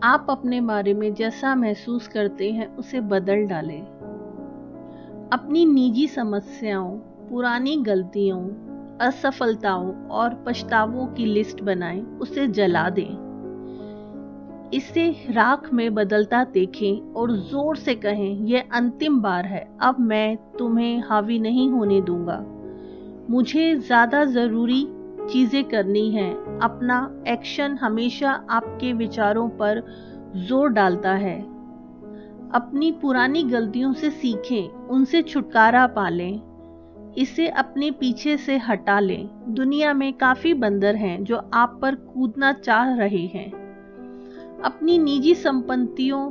आप अपने बारे में जैसा महसूस करते हैं उसे बदल डालें। अपनी निजी समस्याओं, पुरानी गलतियों, असफलताओं और पछतावों की लिस्ट बनाएं, उसे जला दें। इसे राख में बदलता देखें और जोर से कहें, यह अंतिम बार है, अब मैं तुम्हें हावी नहीं होने दूंगा। मुझे ज़्यादा ज़रूरी चीज़ें करनी हैं। अपना एक्शन हमेशा आपके विचारों पर जोर डालता है। अपनी पुरानी गलतियों से सीखें, उनसे छुटकारा पालें, इसे अपने पीछे से हटा लें। दुनिया में काफ़ी बंदर हैं जो आप पर कूदना चाह रहे हैं। अपनी निजी संपत्तियों,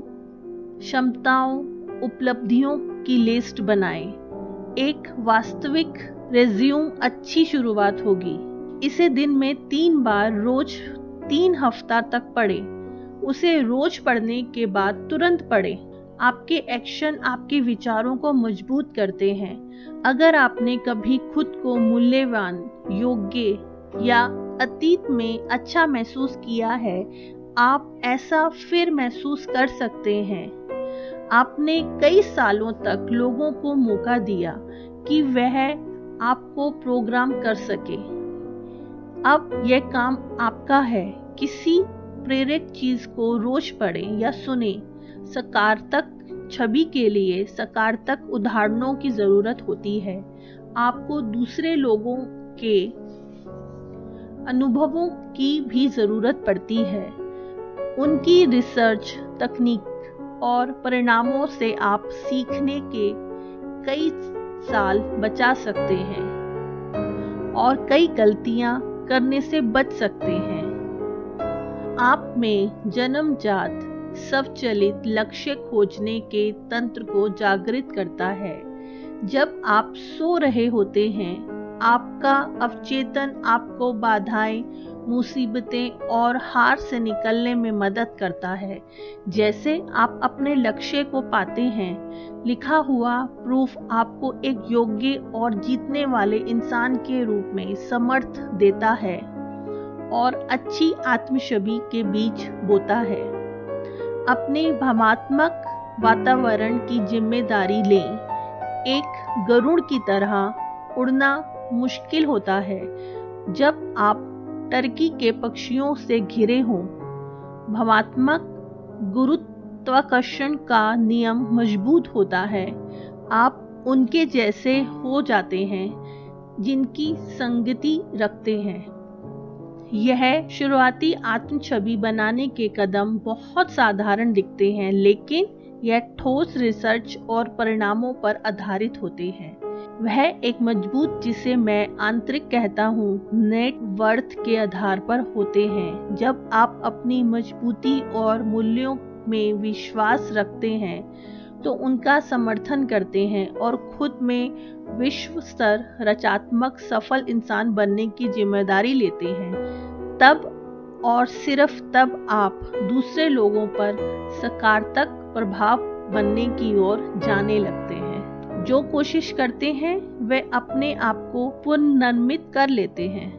क्षमताओं, उपलब्धियों की लिस्ट बनाएं। एक वास्तविक रिज्यूम अच्छी शुरुआत होगी। इसे दिन में 3 बार रोज 3 हफ्ता तक पढ़ें। उसे रोज पढ़ने के बाद तुरंत पढ़ें। आपके एक्शन आपके विचारों को मजबूत करते हैं। अगर आपने कभी खुद को मूल्यवान, योग्य या अतीत में अच्छा महसूस किया है, आप ऐसा फिर महसूस कर सकते हैं। आपने कई सालों तक लोगों को मौका दिया कि वह आपको प्रोग्राम कर सके। अब यह काम आपका है। किसी प्रेरक चीज को रोज पढ़ें या सुनें। सकारात्मक छवि के लिए सकारात्मक उदाहरणों की जरूरत होती है। आपको दूसरे लोगों के अनुभवों की भी जरूरत पड़ती है। उनकी रिसर्च, तकनीक और परिणामों से आप सीखने के कई साल बचा सकते हैं और कई गलतियां करने से बच सकते हैं। आप में जन्मजात स्वचालित लक्ष्य खोजने के तंत्र को जागृत करता है। जब आप सो रहे होते हैं, आपका अवचेतन आपको बाधाएं, मुसीबतें और हार से निकलने में मदद करता है। जैसे आप अपने लक्ष्य को पाते हैं, लिखा हुआ प्रूफ आपको एक योग्य और जीतने वाले इंसान के रूप में समर्थ देता है और अच्छी आत्मछवि के बीज बोता है। अपने भावनात्मक वातावरण की जिम्मेदारी लें। एक गरुड़ की तरह उड़ना मुश्किल होता है जब आप टर्की के पक्षियों से घिरे हों। भावनात्मक गुरुत्वाकर्षण का नियम मजबूत होता है। आप उनके जैसे हो जाते हैं जिनकी संगति रखते हैं। यह शुरुआती आत्म छवि बनाने के कदम बहुत साधारण दिखते हैं, लेकिन यह ठोस रिसर्च और परिणामों पर आधारित होते हैं। वह एक मजबूत, जिसे मैं आंतरिक कहता हूँ, नेट वर्थ के आधार पर होते हैं। जब आप अपनी मजबूती और मूल्यों में विश्वास रखते हैं तो उनका समर्थन करते हैं और खुद में विश्व स्तर रचनात्मक सफल इंसान बनने की जिम्मेदारी लेते हैं, तब और सिर्फ तब आप दूसरे लोगों पर सकारात्मक प्रभाव बनने की ओर जाने लगते हैं। जो कोशिश करते हैं वे अपने आप को पुनर्निर्मित कर लेते हैं।